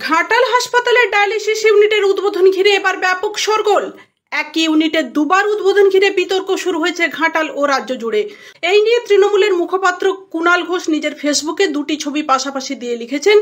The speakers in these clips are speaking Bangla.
ঘাটাল হাসপাতালের ডায়ালিসিস ইউনিটের উদ্বোধন ঘিরে এবার ব্যাপক শোরগোল। এক ইউনিটের দুবার উদ্বোধন ঘিরে বিতর্ক শুরু হয়েছে ঘাটাল ও রাজ্য জুড়ে। এই নিয়ে তৃণমূলের মুখপাত্র কুণাল ঘোষ নিজের ফেসবুকে দুটি ছবি পাশাপাশি দিয়ে লিখেছেন,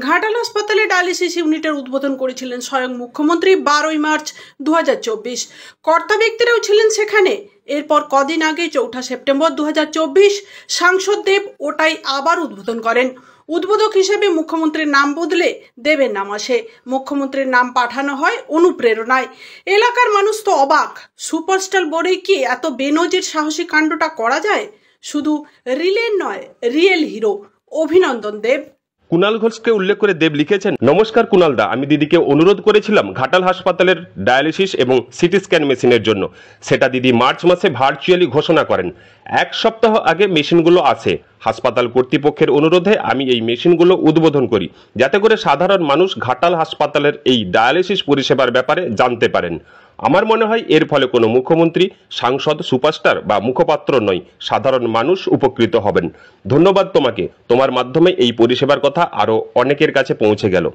ঘাটাল হাসপাতালে ডায়ালিসিস ইউনিটের উদ্বোধন করেছিলেন স্বয়ং মুখ্যমন্ত্রী 12ই মার্চ 2024। কর্তা ব্যক্তিরাও ছিলেন সেখানে। এরপর কদিন আগে 4 সেপ্টেম্বর 2024 সাংসদ দেব ওটাই আবার উদ্বোধন করেন। উদ্বোধক হিসেবে মুখ্যমন্ত্রীর নাম বদলে দেবের নাম আসে। মুখ্যমন্ত্রীর নাম পাঠানো হয় অনুপ্রেরণায়। এলাকার মানুষ তো অবাক। সুপারস্টার বলেই কি এত বেনজির সাহসী কাণ্ডটা করা যায়? শুধু রিলের নয়, রিয়েল হিরো। অভিনন্দন দেব। কুণাল ঘোষকে উল্লেখ করে দেব লিখেছেন, নমস্কার কুণাল দা, আমি দিদিকে অনুরোধ করেছিলাম ঘাটাল হাসপাতালের ডায়ালিসিস এবং সিটি স্ক্যান মেশিনের জন্য। সেটা দিদি মার্চ মাসে ভার্চুয়ালি ঘোষণা করেন। এক সপ্তাহ আগে মেশিনগুলো আসে। হাসপাতাল কর্তৃপক্ষের অনুরোধে আমি এই মেশিনগুলো উদ্বোধন করি, যাতে করে সাধারণ মানুষ ঘাটাল হাসপাতালের এই ডায়ালিসিস পরিষেবার ব্যাপারে জানতে পারেন। আমার মনে হয় এর ফলে কোনো মুখ্যমন্ত্রী, সাংসদ, সুপারস্টার বা মুখপাত্র নয়, সাধারণ মানুষ উপকৃত হবেন। ধন্যবাদ তোমাকে। তোমার মাধ্যমে এই পরিষেবার কথা আরো অনেকের কাছে পৌঁছে গেল।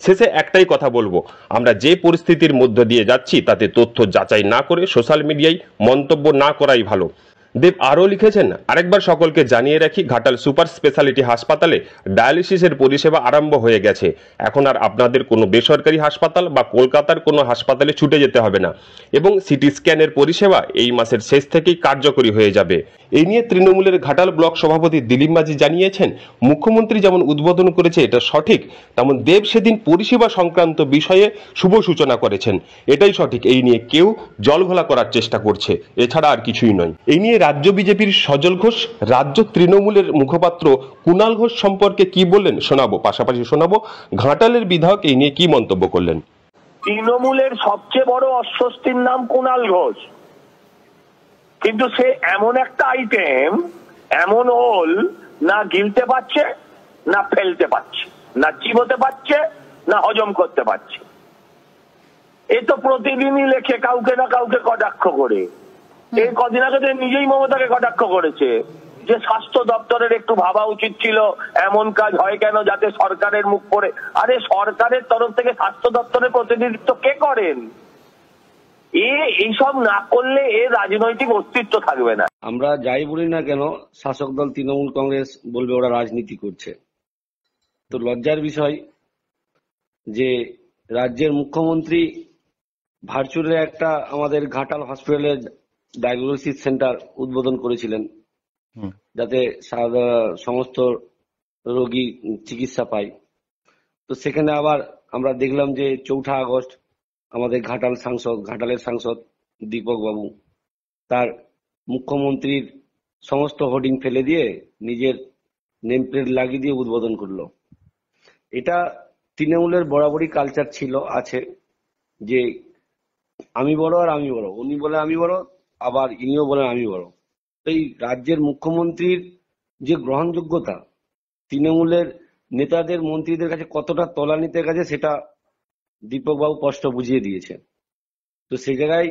শেষে একটাই কথা বলবো, আমরা যে পরিস্থিতির মধ্য দিয়ে যাচ্ছি তাতে তথ্য যাচাই না করে সোশ্যাল মিডিয়ায় মন্তব্য না করাই ভালো। দেব আরও লিখেছেন, আরেকবার সকলকে জানিয়ে রাখি, ঘাটাল সুপার স্পেশালিটি হাসপাতালে ডায়ালিসিসের পরিষেবা আরম্ভ হয়ে গেছে। এখন আর আপনাদের কোনো বেসরকারি হাসপাতাল বা কলকাতার কোনো হাসপাতালে ছুটে যেতে হবে না, এবং সিটি স্ক্যানের পরিষেবা এই মাসের শেষ থেকেই কার্যকরী হয়ে যাবে। এই নিয়ে তৃণমূলের ঘাটাল ব্লক সভাপতি দিলীপ মাঝি জানিয়েছেন, মুখ্যমন্ত্রী যেমন উদ্বোধন করেছে এটা সঠিক, তেমন দেব সেদিন পরিষেবা সংক্রান্ত বিষয়ে শুভ সূচনা করেছেন। এটাই সঠিক। এই নিয়ে কেউ জলঘোলা করার চেষ্টা করছে, এছাড়া আর কিছুই নয়। এই নিয়ে রাজ্য বিজেপির সজল ঘোষ, রাজ্য তৃণমূলের মুখপাত্র কুণাল ঘোষ সম্পর্কে কি বললেন শোনাবো, পাশাপাশি শোনাবো ঘাটালের বিধায়ক এই নিয়ে কি মন্তব্য করলেন। তৃণমূলের সবচেয়ে বড় অস্বস্তির নাম কুণাল ঘোষ, কিন্তু সে এমন একটা আইটেম, এমন ওল না গিলতে পারছে, না ফেলতে পারছে, না চিবোতে পারছে, না হজম করতে পারছে। এ তো প্রতিদিনই লেখে কাউকে না কাউকে কটাক্ষ করে। এই কদিন আগে নিজেই মমতাকে কটাক্ষ করেছে যে স্বাস্থ্য দপ্তরের একটু ভাবা উচিত ছিল, এমন কাজ হয় কেন যাতে সরকারের মুখ পড়ে। আরে সরকারের তরফ থেকে স্বাস্থ্য দপ্তরের প্রতিনিধিত্ব কে করেন? এইসব না করলে এর রাজনৈতিক অস্তিত্ব থাকবে না। আমরা যাই বলি না কেন, শাসক দল তৃণমূল কংগ্রেস বলবে ওরা রাজনীতি করছে। তো লজ্জার বিষয় যে রাজ্যের মুখ্যমন্ত্রী ভার্চুয়ালি একটা আমাদের ঘাটাল হসপিটালের ডায়াগনোসিস সেন্টার উদ্বোধন করেছিলেন, যাতে সমস্ত রোগী চিকিৎসা পায়। তো সেখানে আবার আমরা দেখলাম যে 4 আগস্ট আমাদের ঘাটালের সাংসদ দীপক বাবু তার মুখ্যমন্ত্রীর সমস্ত হোর্ডিং ফেলে দিয়ে নিজের নেম প্লেট লাগিয়ে দিয়ে উদ্বোধন করলো। এটা তৃণমূলের বরাবরই কালচার ছিল, আছে, যে আমি বড় আর আমি বড়, উনি বলে আমি বড়, আবার ইনিও বলেন আমি বড়। এই রাজ্যের মুখ্যমন্ত্রীর যে গ্রহণযোগ্যতা তৃণমূলের নেতাদের, মন্ত্রীদের কাছে কতটা তলানিতে গেছে সেটা দীপক বাবু স্পষ্ট বুঝিয়ে দিয়েছে। তো সেই জায়গায়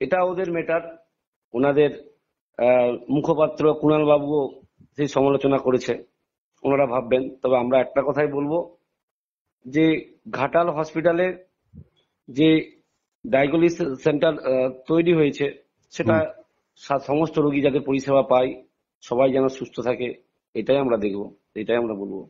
এটা ওদের ম্যাটার। ওনাদের মুখপাত্র কুণাল বাবুও সেই সমালোচনা করেছে, ওনারা ভাববেন। তবে আমরা একটা কথাই বলবো যে ঘাটাল হসপিটালে যে ডায়াগনোসিস সেন্টার তৈরি হয়েছে সেটা সমস্ত রোগী যাতে পরিষেবা পায়, সবাই যেন সুস্থ থাকে, এটাই আমরা দেখবো, এটাই আমরা বলবো।